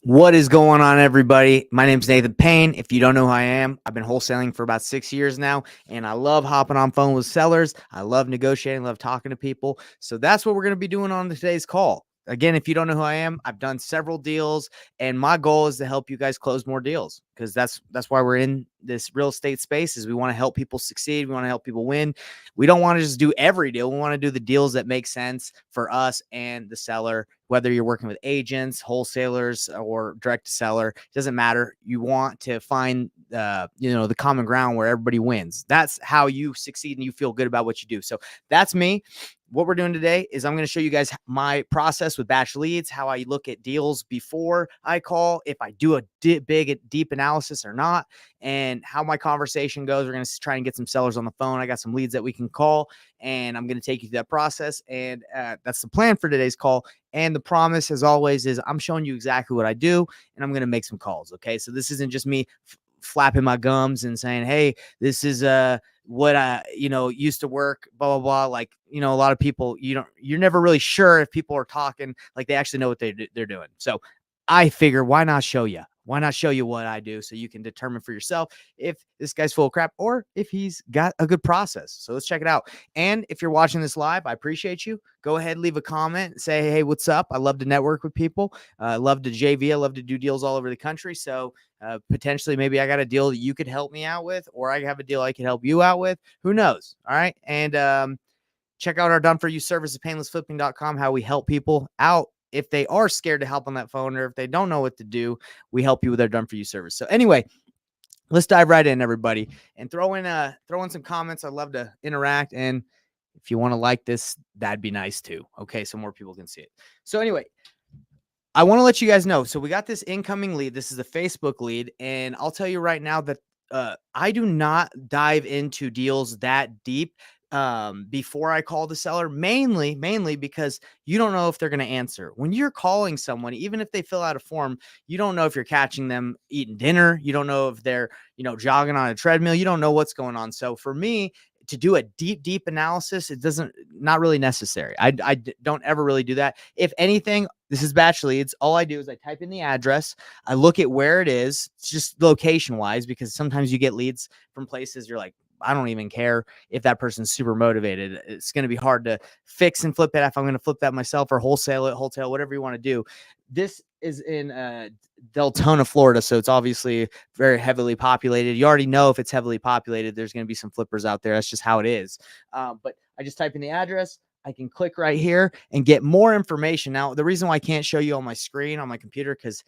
What is going on, everybody? My name's Nathan Payne. If you don't know who I am, I've been wholesaling for about 6 years now, and I love hopping on phone with sellers. I love negotiating, love talking to people. So that's what we're going to be doing on today's call. Again, if you don't know who I am, I've done several deals, and my goal is to help you guys close more deals because that's why we're in this real estate space. Is we want to help people succeed, we want to help people win. We don't want to just do every deal. We want to do the deals that make sense for us and the seller, whether you're working with agents, wholesalers, or direct to seller. It doesn't matter. You want to find the common ground where everybody wins. That's how you succeed and you feel good about what you do. So that's me. What we're doing today is I'm going to show you guys my process with batch leads, how I look at deals before I call, if I do a deep analysis or not, and how my conversation goes. We're going to try and get some sellers on the phone. I got some leads that we can call, and I'm going to take you through that process. And that's the plan for today's call. And the promise, as always, is I'm showing you exactly what I do, and I'm going to make some calls. Okay. So this isn't just me flapping my gums and saying, hey, this is what I used to work, blah blah blah. Like, a lot of people, you're never really sure if people are talking like they actually know what they're doing. So I figure, why not show you? Why not show you what I do so you can determine for yourself if this guy's full of crap or if he's got a good process. So let's check it out. And if you're watching this live, I appreciate you. Go ahead, leave a comment, say, hey, what's up? I love to network with people. I love to JV. I love to do deals all over the country. So potentially maybe I got a deal that you could help me out with, or I have a deal I could help you out with. Who knows? All right. And check out our done for you service at painlessflipping.com, how we help people out. If they are scared to help on that phone, or if they don't know what to do, we help you with our done for you service. So anyway, let's dive right in, everybody, and throw in some comments. I'd love to interact. And if you want to like this, that'd be nice too. Okay. So more people can see it. So anyway, I want to let you guys know. So we got this incoming lead. This is a Facebook lead. And I'll tell you right now that I do not dive into deals that deep before I call the seller, mainly because you don't know if they're going to answer. When you're calling someone, even if they fill out a form, you don't know if you're catching them eating dinner. You don't know if they're, jogging on a treadmill. You don't know what's going on. So for me, to do a deep analysis, not really necessary. I don't ever really do that. If anything, this is batch leads. All I do is I type in the address. I look at where it is, just location wise, because sometimes you get leads from places you're like, I don't even care if that person's super motivated. It's going to be hard to fix and flip it if I'm going to flip that myself or wholesale, whatever you want to do. This is in Deltona, Florida, so it's obviously very heavily populated. You already know if it's heavily populated, there's going to be some flippers out there. That's just how it is. But I just type in the address. I can click right here and get more information. Now, the reason why I can't show you on my screen on my computer, because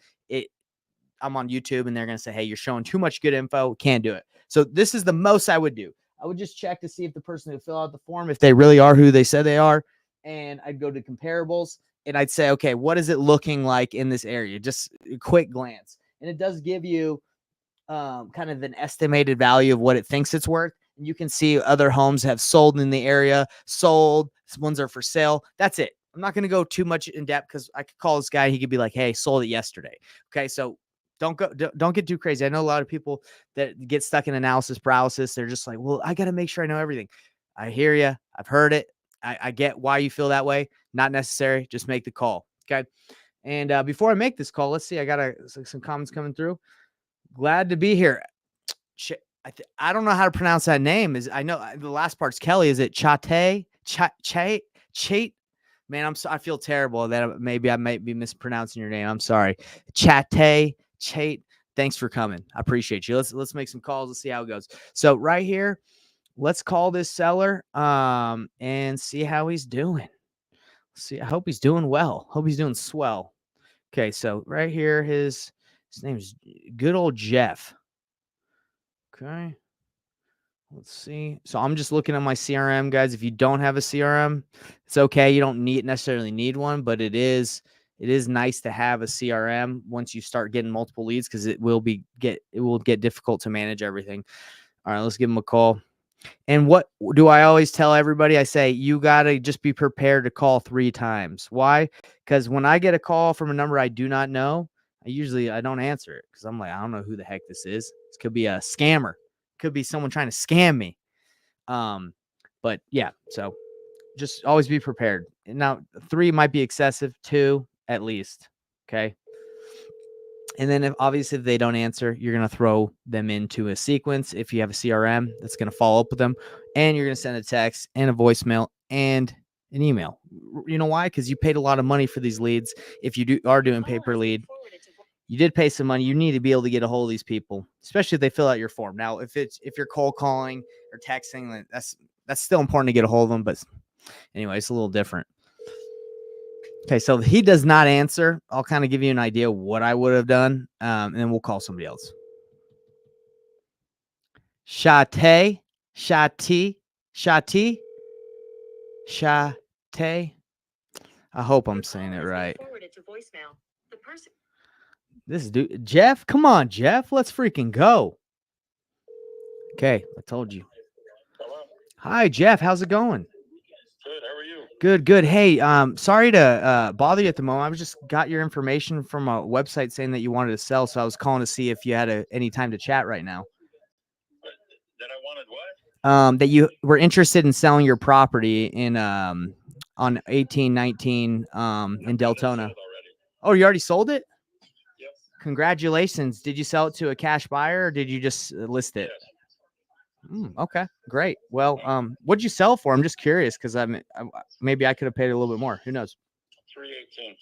I'm on YouTube and they're going to say, hey, you're showing too much good info. Can't do it. So this is the most I would do. I would just check to see if the person who filled out the form, if they really are who they said they are. And I'd go to comparables and I'd say, okay, what is it looking like in this area? Just a quick glance. And it does give you kind of an estimated value of what it thinks it's worth. And you can see other homes have sold in the area, sold, ones are for sale. That's it. I'm not going to go too much in depth because I could call this guy. He could be like, hey, sold it yesterday. Okay. So don't get too crazy. I know a lot of people that get stuck in analysis paralysis. They're just like, well, I got to make sure I know everything. I hear you. I've heard it. I get why you feel that way. Not necessary. Just make the call. Okay. And before I make this call, let's see. I got some comments coming through. Glad to be here. I don't know how to pronounce that name. I know the last part's Kelly. Is it Chate? Chate? Man, I feel terrible that maybe I might be mispronouncing your name. I'm sorry. Chate. Thanks for coming. I appreciate you. Let's make some calls. Let's see how it goes. So right here, let's call this seller and see how he's doing. See, I hope he's doing well. Hope he's doing swell. Okay, so right here, his name's good old Jeff. Okay. Let's see. So I'm just looking at my CRM, guys. If you don't have a CRM, it's okay. You don't necessarily need one, but it is nice to have a CRM once you start getting multiple leads, because it will get difficult to manage everything. All right, let's give him a call. And what do I always tell everybody? I say, you got to just be prepared to call 3 times. Why? Because when I get a call from a number I do not know, I don't answer it because I'm like, I don't know who the heck this is. This could be a scammer. Could be someone trying to scam me. But yeah, so just always be prepared. Now, 3 might be excessive, 2 at least. Okay. And then obviously if they don't answer, you're going to throw them into a sequence. If you have a CRM that's going to follow up with them, and you're going to send a text and a voicemail and an email. You know why? Because you paid a lot of money for these leads. If you are doing pay-per lead, you did pay some money. You need to be able to get a hold of these people, especially if they fill out your form. Now, if you're cold calling or texting, that's still important to get a hold of them. But anyway, it's a little different. Okay, so he does not answer. I'll kind of give you an idea what I would have done, and then we'll call somebody else. Shate. I hope I'm saying it right. This dude, Jeff, come on, Jeff, let's freaking go. Okay, I told you. Hi, Jeff, how's it going? Good. How are you? Good. Hey, sorry to bother you at the moment. I was just got your information from a website saying that you wanted to sell, so I was calling to see if you had any time to chat right now. That I wanted what? That you were interested in selling your property in on 1819 in Deltona. Oh, you already sold it? Yes. Congratulations. Did you sell it to a cash buyer or did you just list it? Yes. Okay, great. Well, what'd you sell for? I'm just curious because maybe I could have paid a little bit more. Who knows? 318.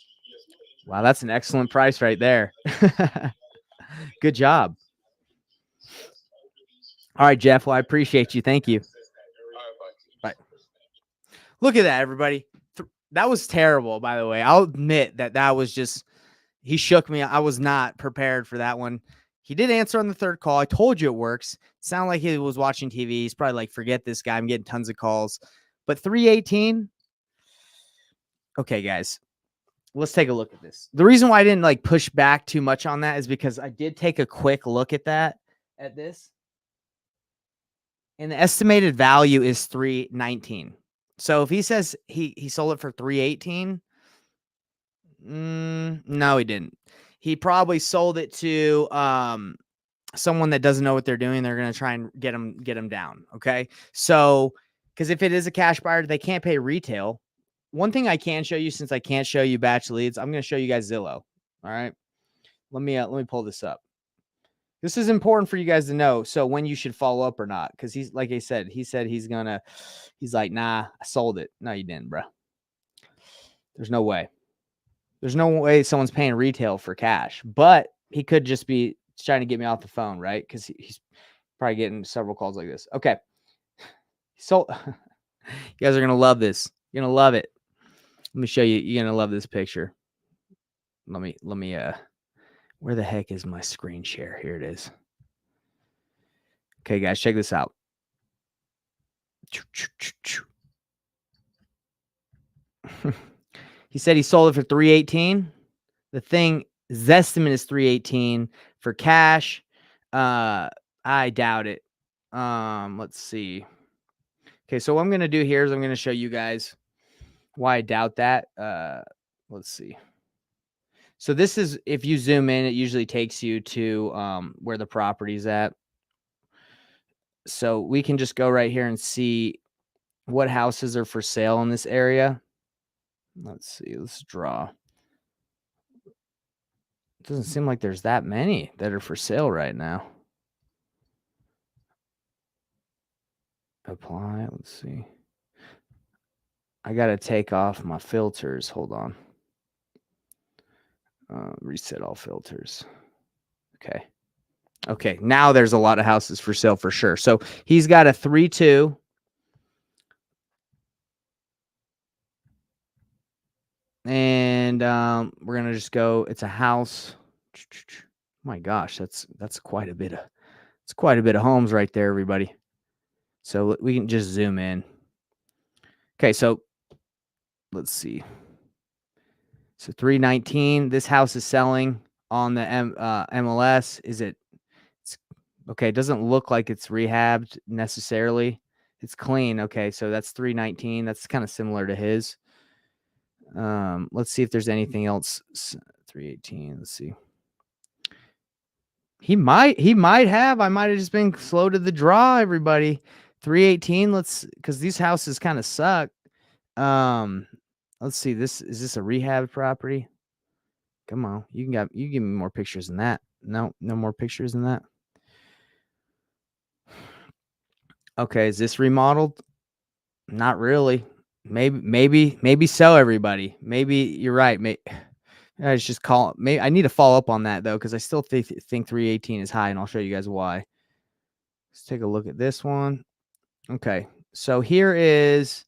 Wow, that's an excellent price right there. Good job. All right, Jeff. Well, I appreciate you. Thank you. Bye. Look at that, everybody. That was terrible, by the way. I'll admit that was just, he shook me. I was not prepared for that one. He did answer on the third call. I told you it works. Sounded like he was watching TV. He's probably like, forget this guy. I'm getting tons of calls. But 318. Okay, guys, let's take a look at this. The reason why I didn't like push back too much on that is because I did take a quick look at this. And the estimated value is 319. So if he says he sold it for 318, no, he didn't. He probably sold it to someone that doesn't know what they're doing. They're going to try and get them down. Okay. So, because if it is a cash buyer, they can't pay retail. One thing I can show you, since I can't show you batch leads, I'm going to show you guys Zillow. All right. Let me pull this up. This is important for you guys to know. So when you should follow up or not, because he's like I said, he's like, nah, I sold it. No, you didn't, bro. There's no way. There's no way someone's paying retail for cash, but he could just be trying to get me off the phone, right? Because he's probably getting several calls like this. Okay. So you guys are going to love this. You're going to love it. Let me show you. You're going to love this picture. Let me, where the heck is my screen share? Here it is. Okay, guys, check this out. He said he sold it for 318. The thing, estimate is 318 for cash. I doubt it. Let's see. Okay, so what I'm gonna do here is I'm gonna show you guys why I doubt that. Let's see. So this is, if you zoom in, it usually takes you to where the property's at. So we can just go right here and see what houses are for sale in this area. Let's see. Let's draw. It doesn't seem like there's that many that are for sale right now. Apply. Let's see. I got to take off my filters. Hold on. Reset all filters. Okay. Okay. Now there's a lot of houses for sale for sure. So he's got a 3-2. And we're going to just go. It's a house. Oh my gosh, that's quite a bit of homes right there, everybody. So we can just zoom in. Okay, so let's see. So 319. This house is selling on the MLS. Okay? It doesn't look like it's rehabbed necessarily. It's clean. Okay, so that's 319. That's kind of similar to his. Let's see if there's anything else. 318. Let's see. He might have. I might have just been slow to the draw, everybody. 318. Because these houses kind of suck. Let's see. Is this a rehab property? Come on. You give me more pictures than that. No more pictures than that. Okay, is this remodeled? Not really. Maybe so, everybody. Maybe you're right. I just call. Maybe I need to follow up on that though, because I still think 318 is high, and I'll show you guys why. Let's take a look at this one. Okay, so here is,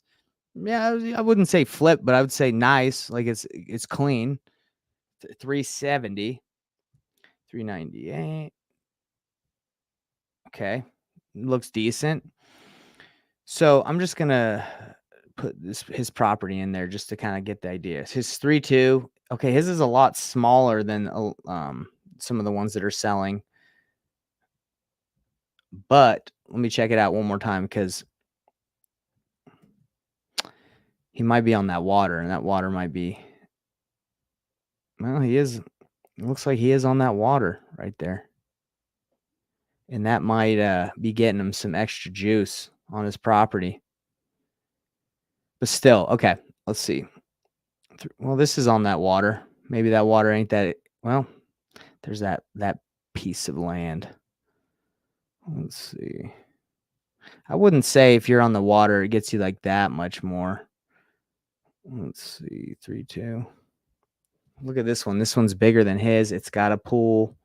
yeah, I wouldn't say flip, but I would say nice. Like it's clean. 370, 398. Okay, looks decent. So I'm just gonna put his property in there just to kind of get the idea. His 3.2. Okay, his is a lot smaller than some of the ones that are selling. But let me check it out one more time, because he might be on that water, and that water might be, well, he is. It looks like he is on that water right there. And that might be getting him some extra juice on his property. But still, okay, let's see. Well, this is on that water. Maybe that water ain't that, well, there's that piece of land. Let's see. I wouldn't say if you're on the water, it gets you like that much more. Let's see, 3.2. Look at this one. This one's bigger than his. It's got a pool.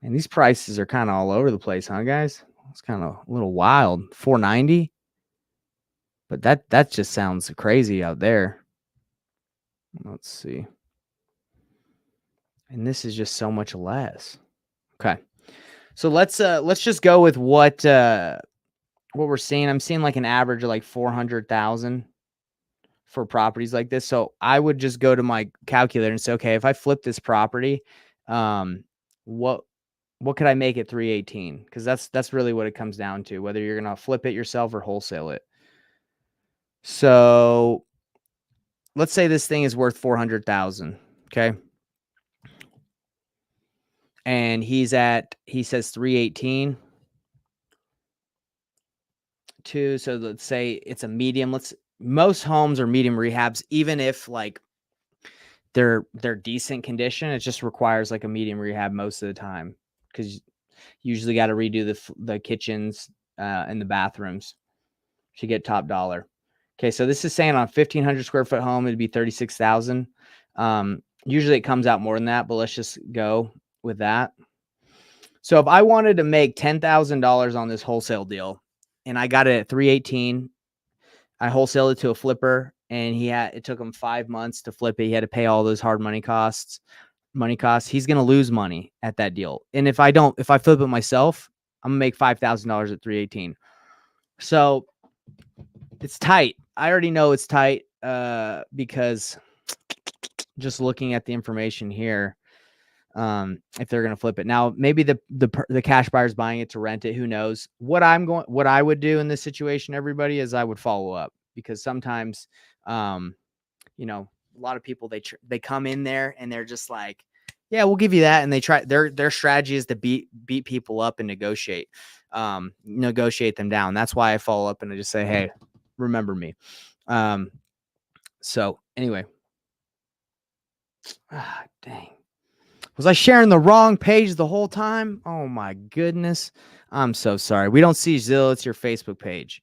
And these prices are kind of all over the place, huh, guys? It's kind of a little wild. 490. But that just sounds crazy out there. Let's see. And this is just so much less. Okay. So let's just go with what we're seeing. I'm seeing like an average of like 400,000 for properties like this. So I would just go to my calculator and say, okay, if I flip this property, what could I make at 318? Because that's really what it comes down to, whether you're gonna flip it yourself or wholesale it. So let's say this thing is worth 400,000. Okay. And he says 318. So let's say it's a medium. Most homes are medium rehabs, even if like they're decent condition. It just requires like a medium rehab most of the time, because you usually got to redo the kitchens and the bathrooms to get top dollar. Okay, so this is saying on a 1,500 square foot home, it'd be 36,000. Usually it comes out more than that, but let's just go with that. So if I wanted to make $10,000 on this wholesale deal, and I got it at 318, I wholesaled it to a flipper, and it took him 5 months to flip it. He had to pay all those hard money costs. He's going to lose money at that deal. And if I flip it myself, I'm going to make $5,000 at 318. So it's tight. I already know it's tight because just looking at the information here, if they're going to flip it. Now, maybe the cash buyer's buying it to rent it. Who knows? What I would do in this situation, everybody, is I would follow up, because sometimes, a lot of people, they come in there and they're just like, yeah, we'll give you that. And they try, their strategy is to beat people up and negotiate them down. That's why I follow up and I just say, hey, remember me. So anyway, dang. Was I sharing the wrong page the whole time? Oh my goodness. I'm so sorry. We don't see Zillow. It's your Facebook page.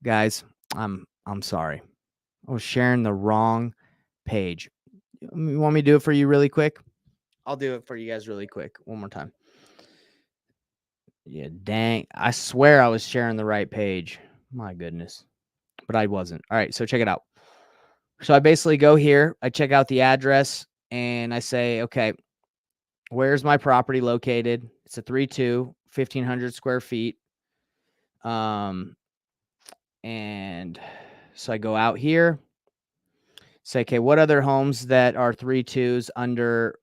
Guys, I'm sorry. I was sharing the wrong page. You want me to do it for you really quick? I'll do it for you guys really quick. One more time. Yeah, dang. I swear I was sharing the right page. My goodness. But I wasn't. All right, so check it out. So I basically go here. I check out the address. And I say, okay, where's my property located? It's a 3.2, 1,500 square feet. And so I go out here, say, okay, what other homes that are 3.2s under,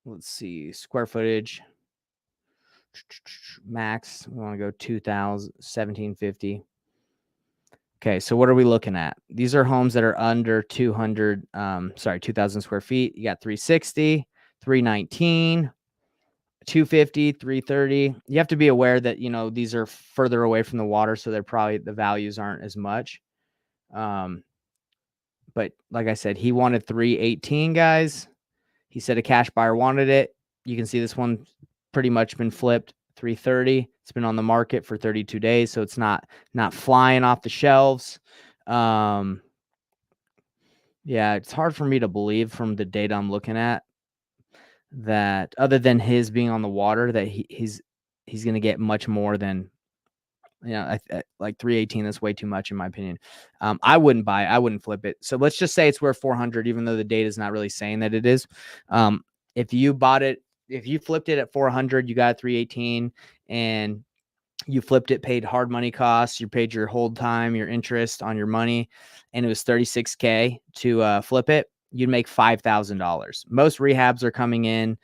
let's see, square footage, max, we want to go 1,750. Okay, so what are we looking at? These are homes that are under 2,000 square feet. You got 360, 319, 250, 330. You have to be aware that, these are further away from the water, so the values aren't as much. But like I said, he wanted 318, guys. He said a cash buyer wanted it. You can see this one pretty much been flipped 330. It's been on the market for 32 days, so it's not flying off the shelves. Yeah, it's hard for me to believe from the data I'm looking at that other than his being on the water that he's going to get much more than like 318. That's way too much in my opinion. I wouldn't buy it. I wouldn't flip it. So let's just say it's worth 400, even though the data is not really saying that it is. If you bought it, if you flipped it at 400, you got 318 and you flipped it, paid hard money costs, you paid your hold time, your interest on your money, and it was 36K to flip it, you'd make $5,000. Most rehabs are coming in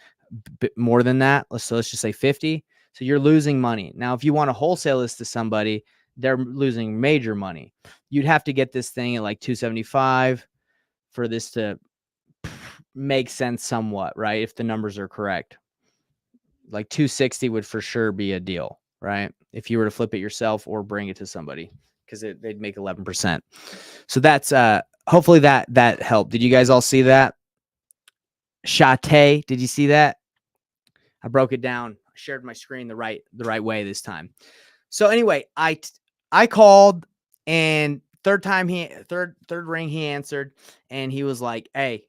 more than that. Let's just say 50. So you're losing money. Now, if you want to wholesale this to somebody, they're losing major money. You'd have to get this thing at like 275 for this to make sense somewhat, right? If the numbers are correct. Like 260 would for sure be a deal, right? If you were to flip it yourself or bring it to somebody, because they'd make 11%. So that's hopefully that helped. Did you guys all see that? Shate, did you see that? I broke it down. I shared my screen the right way this time. So anyway, I called, and third ring he answered, and he was like, "Hey,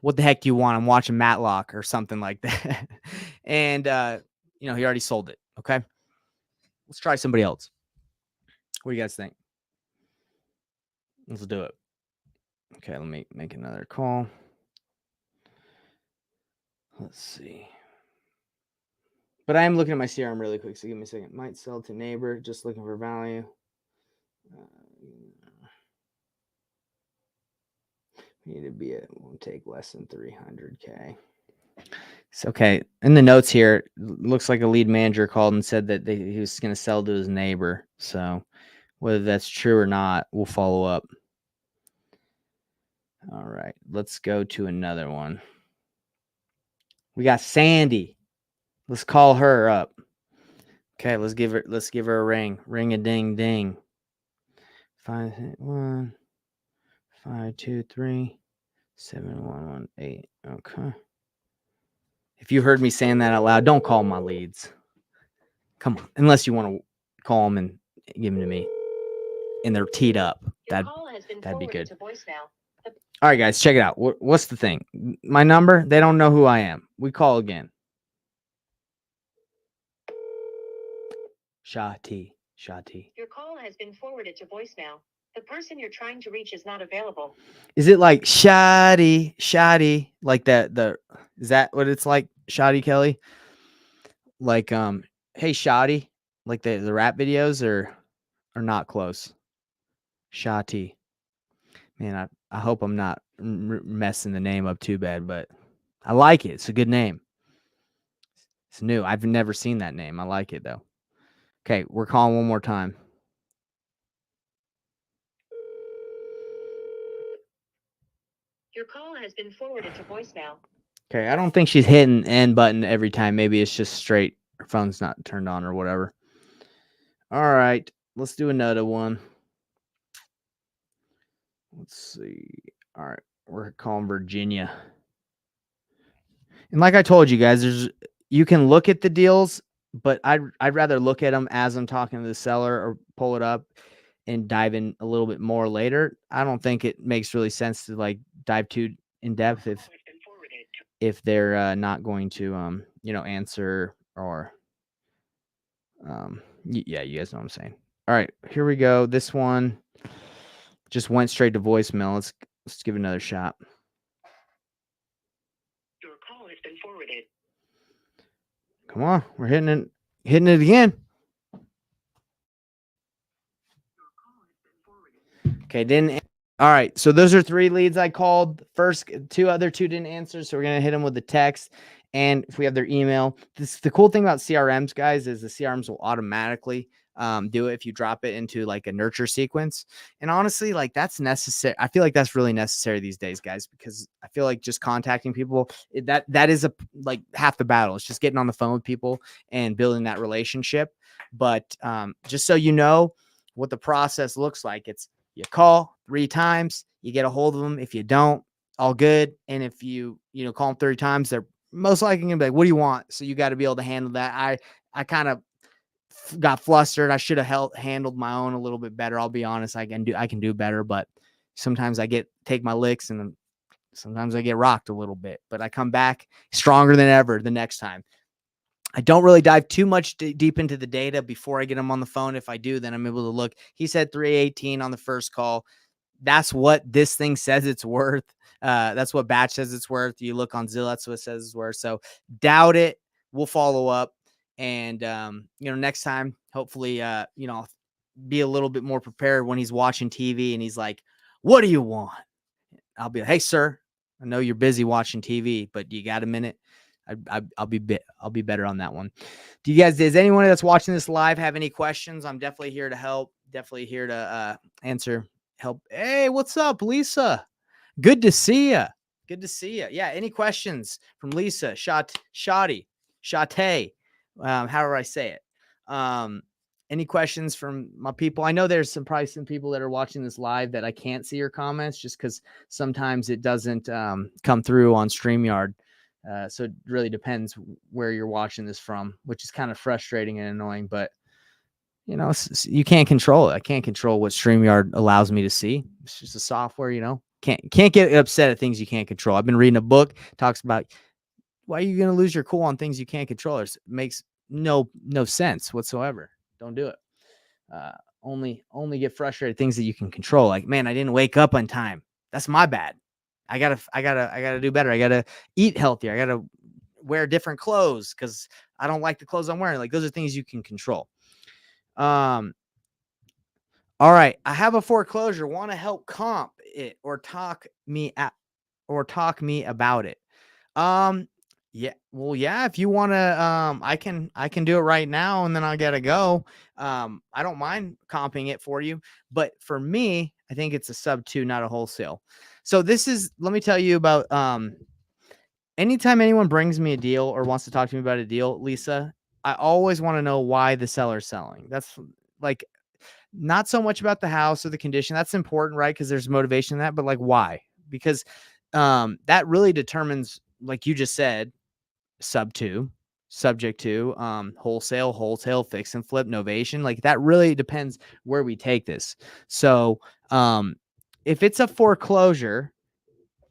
what the heck do you want? I'm watching Matlock," or something like that. And he already sold it. Okay, let's try somebody else. What do you guys think? Let's do it. Okay, let me make another call. Let's see. But I am looking at my CRM really quick, so give me a second. Might sell to neighbor, just looking for value. Need to be won't take less than 300K. It's okay. In the notes here, looks like a lead manager called and said that he was going to sell to his neighbor. So whether that's true or not, we'll follow up. All right, let's go to another one. We got Sandy. Let's call her up. Okay, let's give her a ring. Ring a ding ding. 581 523 7118. Okay. If you heard me saying that out loud, don't call my leads. Come on, unless you want to call them and give them to me, and they're teed up. That'd be good. All right, guys, check it out. What's the thing? My number, they don't know who I am. We call again. Shati. Your call has been forwarded to voicemail. The person you're trying to reach is not available. Is it like shoddy, like that? Is that what it's like, Shoddy Kelly? Like, hey, shoddy, like the rap videos, or not close? Shati. Man, I hope I'm not messing the name up too bad, but I like it. It's a good name. It's new. I've never seen that name. I like it though. Okay, we're calling one more time. Your call has been forwarded to voicemail. Okay, I don't think she's hitting end button every time. Maybe it's just straight. Her phone's not turned on or whatever. All right, let's do another one. Let's see. All right, we're calling Virginia. And like I told you guys, you can look at the deals, but I'd rather look at them as I'm talking to the seller or pull it up and dive in a little bit more later. I don't think it makes really sense to like dive too in depth if they're not going to answer or yeah, you guys know what I'm saying. All right, here we go. This one just went straight to voicemail. Let's give it another shot. Your call has been forwarded. Come on, we're hitting it again. Okay, didn't. All right, so those are 3 leads I called. First, other two didn't answer, so we're gonna hit them with the text. And if we have their email, the cool thing about CRMs, guys, is the CRMs will automatically do it if you drop it into like a nurture sequence. And honestly, like that's necessary. I feel like that's really necessary these days, guys, because I feel like just contacting people, that is like half the battle. It's just getting on the phone with people and building that relationship. But just so you know what the process looks like, it's you call 3 times, you get a hold of them. If you don't, all good. And if you call them 30 times, they're most likely gonna be like, what do you want? So you got to be able to handle that. I kind of got flustered. I should have handled my own a little bit better. I'll be honest. I can do better, but sometimes I take my licks, and sometimes I get rocked a little bit, but I come back stronger than ever the next time. I don't really dive too much deep into the data before I get them on the phone. If I do, then I'm able to look. He said 318 on the first call. That's what this thing says it's worth. That's what Batch says it's worth. You look on Zillow, that's what it says it's worth. So doubt it. We'll follow up. And, next time, hopefully, be a little bit more prepared when he's watching TV and he's like, what do you want? I'll be like, hey, sir, I know you're busy watching TV, but you got a minute? I'll be better on that one. Does anyone that's watching this live have any questions? I'm definitely here to help. Definitely here to answer, help. Hey, what's up, Lisa? Good to see you. Good to see you. Yeah. Any questions from Lisa? Shate. However I say it. Any questions from my people? I know there's probably some people that are watching this live that I can't see your comments just because sometimes it doesn't come through on StreamYard. So it really depends where you're watching this from, which is kind of frustrating and annoying, but you can't control it. I can't control what StreamYard allows me to see. It's just a software, can't get upset at things you can't control. I've been reading a book, talks about why are you going to lose your cool on things you can't control. It makes no sense whatsoever. Don't do it. Only get frustrated at things that you can control. Like, man, I didn't wake up on time. That's my bad. I gotta do better. I gotta eat healthier. I gotta wear different clothes because I don't like the clothes I'm wearing. Like, those are things you can control. All right. I have a foreclosure. Want to help comp it or talk me about it. Yeah. Well, yeah, if you want to, I can do it right now and then I gotta go. I don't mind comping it for you, but for me, I think it's a sub 2, not a wholesale. So let me tell you about, anytime anyone brings me a deal or wants to talk to me about a deal, Lisa, I always want to know why the seller's selling. That's like, not so much about the house or the condition. That's important, right? Because there's motivation in that, but like, why? Because that really determines, like you just said, sub 2, subject to wholesale, fix and flip, novation. Like, that really depends where we take this. So if it's a foreclosure,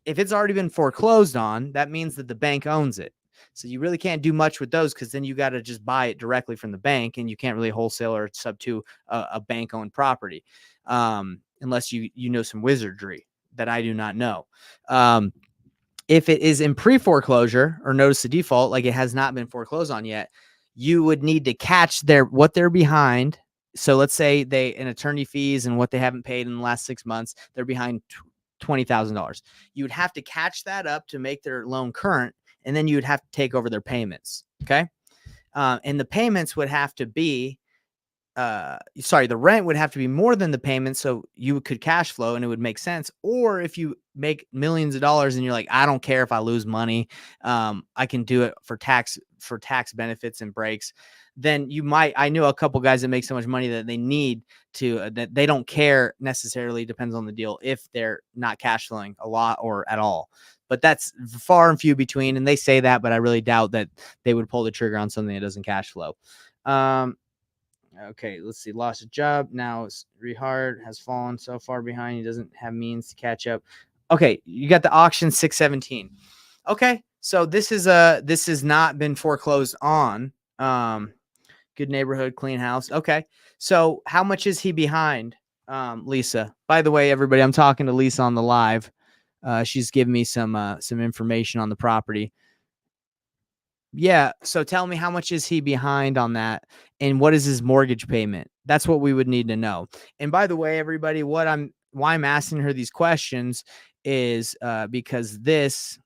if it's already been foreclosed on, that means that the bank owns it. So you really can't do much with those because then you got to just buy it directly from the bank, and you can't really wholesale or sub to a bank owned property unless you know some wizardry that I do not know. If it is in pre-foreclosure or notice of default, like it has not been foreclosed on yet, you would need to catch what they're behind. So let's say an attorney fees and what they haven't paid in the last 6 months, they're behind $20,000. You would have to catch that up to make their loan current, and then you would have to take over their payments. Okay. And the payments would have to be, the rent would have to be more than the payment so you could cash flow and it would make sense. Or if you make millions of dollars and you're like, I don't care if I lose money, I can do it for tax benefits and breaks. Then I know a couple guys that make so much money that they need to, that they don't care necessarily, depends on the deal, if they're not cash flowing a lot or at all. But that's far and few between. And they say that, but I really doubt that they would pull the trigger on something that doesn't cash flow. Okay, let's see. Lost a job. Now it's rehard, has fallen so far behind. He doesn't have means to catch up. Okay, you got the auction 617. Okay, so this has not been foreclosed on. Good neighborhood, clean house. Okay, so how much is he behind, Lisa? By the way, everybody, I'm talking to Lisa on the live. She's giving me some information on the property. Yeah. So tell me, how much is he behind on that? And what is his mortgage payment? That's what we would need to know. And by the way, everybody, why I'm asking her these questions is because this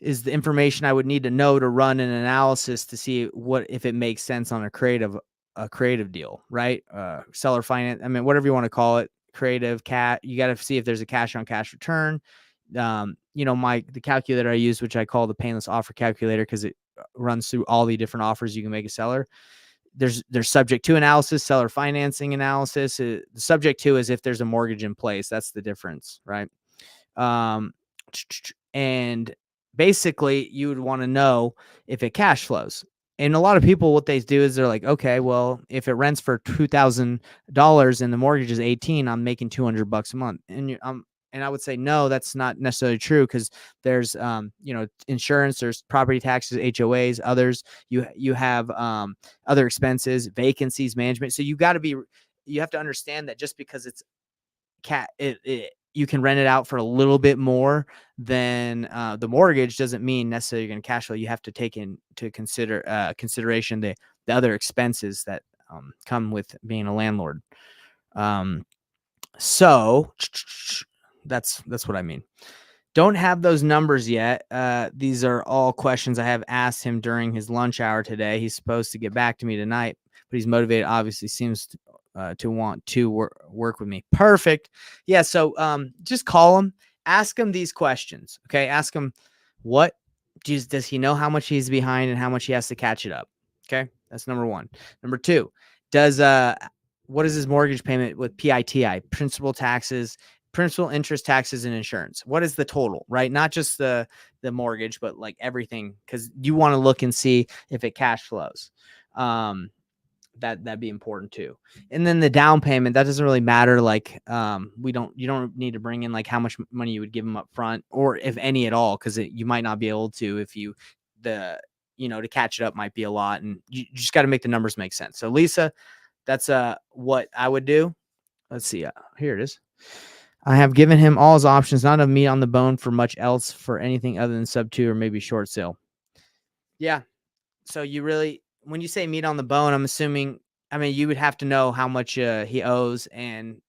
is the information I would need to know to run an analysis to see if it makes sense on a creative deal, right? Seller finance. I mean, whatever you want to call it, creative cat. You got to see if there's a cash on cash return. The calculator I use, which I call the Payneless offer calculator, because it runs through all the different offers you can make a seller. there's subject to analysis, seller financing analysis. The subject to is if there's a mortgage in place. That's the difference, right? And basically you would want to know if it cash flows. And a lot of people, what they do is they're like, okay, well, if it rents for $2,000 and the mortgage is 18, I'm making $200 a month. And I would say, no, that's not necessarily true, because there's, insurance, there's property taxes, HOAs, others. You have other expenses, vacancies, management. So you have to understand that just because it's you can rent it out for a little bit more than the mortgage doesn't mean necessarily you're going to cash flow. You have to take into consideration the other expenses that come with being a landlord. So that's what I mean. Don't have those numbers yet. These are all questions I have asked him during his lunch hour today. He's supposed to get back to me tonight, but he's motivated. Obviously, seems to want to work with me. Perfect. Yeah. So just call him, ask him these questions. Okay. Ask him, what does he know how much he's behind and how much he has to catch it up? Okay. That's number one. Number two, what is his mortgage payment with PITI, principal, interest, taxes, and insurance? What is the total, right? Not just the mortgage, but like everything, because you want to look and see if it cash flows. That'd be important too. And then the down payment, that doesn't really matter. Like, you don't need to bring in like how much money you would give them up front, or if any at all, because you might not be able to, if to catch it up might be a lot, and you just got to make the numbers make sense. So Lisa, that's what I would do. Let's see. Here it is. I have given him all his options, not of meat on the bone for much else, for anything other than sub 2 or maybe short sale. Yeah. So when you say meat on the bone, I'm assuming, you would have to know how much he owes and,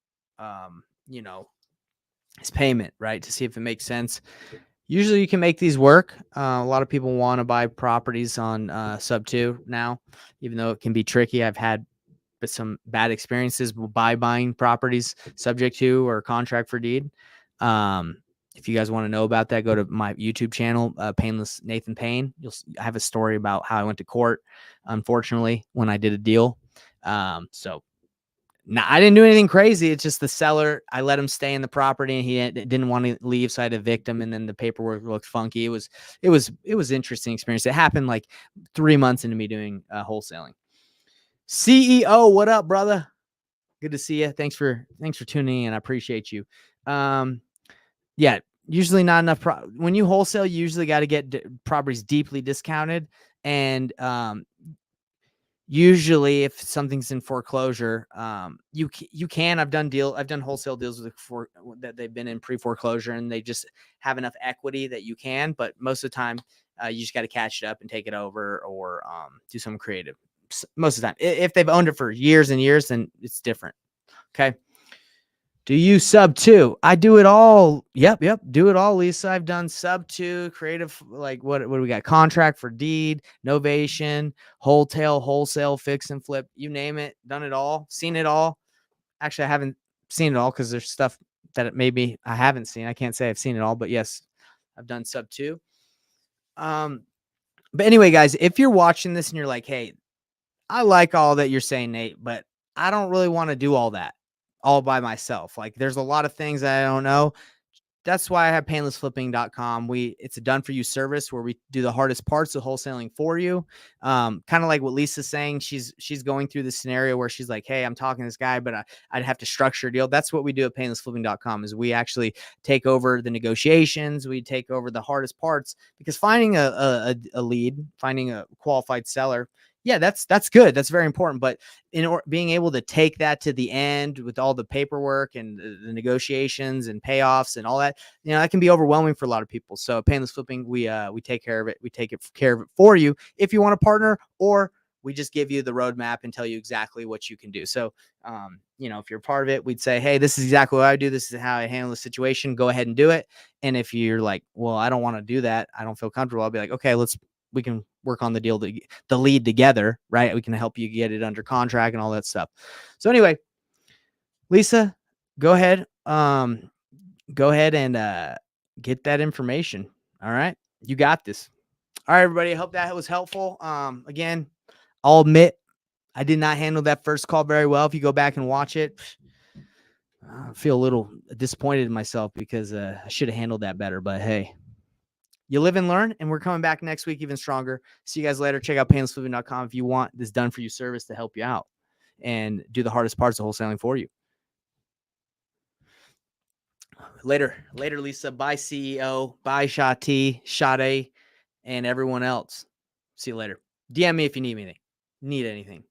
his payment, right? To see if it makes sense. Usually you can make these work. A lot of people want to buy properties on sub 2 now, even though it can be tricky. I've had some bad experiences by buying properties subject to or contract for deed. If you guys want to know about that, go to my YouTube channel, Payneless Nathan Payne. I have a story about how I went to court, unfortunately, when I did a deal. So now I didn't do anything crazy. It's just the seller, I let him stay in the property and he didn't want to leave. So I had to evict him, and then the paperwork looked funky. It was interesting experience. It happened like 3 months into me doing wholesaling. CEO, what up, brother? Good to see you. Thanks for tuning in. I appreciate you. Yeah, usually not enough. When you wholesale, you usually got to get properties deeply discounted, and usually if something's in foreclosure, you can. I've done wholesale deals that they've been in pre-foreclosure, and they just have enough equity that you can. But most of the time, you just got to catch it up and take it over, or do something creative. Most of the time, if they've owned it for years and years, then it's different. Okay. Do you sub 2? I do it all. Yep. Do it all, Lisa. I've done sub 2, creative, like what do we got? Contract for deed, novation, wholesale, fix and flip, you name it. Done it all, seen it all. Actually, I haven't seen it all because there's stuff that maybe I haven't seen. I can't say I've seen it all, but yes, I've done sub 2. But anyway, guys, if you're watching this and you're like, hey, I like all that you're saying, Nate, but I don't really want to do all that all by myself. Like, there's a lot of things that I don't know. That's why I have painlessflipping.com. It's a done for you service where we do the hardest parts of wholesaling for you. Kind of like what Lisa's saying. She's going through this scenario where she's like, hey, I'm talking to this guy, but I'd have to structure a deal. That's what we do at painlessflipping.com is we actually take over the negotiations. We take over the hardest parts, because finding a lead, finding a qualified seller, yeah, that's good. That's very important. But being able to take that to the end with all the paperwork and the negotiations and payoffs and all that, that can be overwhelming for a lot of people. So at Painless Flipping, we take care of it. We take care of it for you if you want to partner, or we just give you the roadmap and tell you exactly what you can do. So, if you're part of it, we'd say, hey, this is exactly what I do. This is how I handle the situation. Go ahead and do it. And if you're like, well, I don't want to do that, I don't feel comfortable, I'll be like, okay, we can work on the deal, the lead together, right? We can help you get it under contract and all that stuff. So anyway, Lisa, go ahead and get that information. All right. You got this. All right, everybody. I hope that was helpful. Again, I'll admit I did not handle that first call very well. If you go back and watch it, I feel a little disappointed in myself because I should have handled that better. But hey, you live and learn, and we're coming back next week even stronger. See you guys later. Check out painlessflipping.com if you want this done for you service to help you out and do the hardest parts of wholesaling for you. Later, Lisa. Bye, CEO. Bye, Shati, Sade, and everyone else. See you later. DM me if you need anything.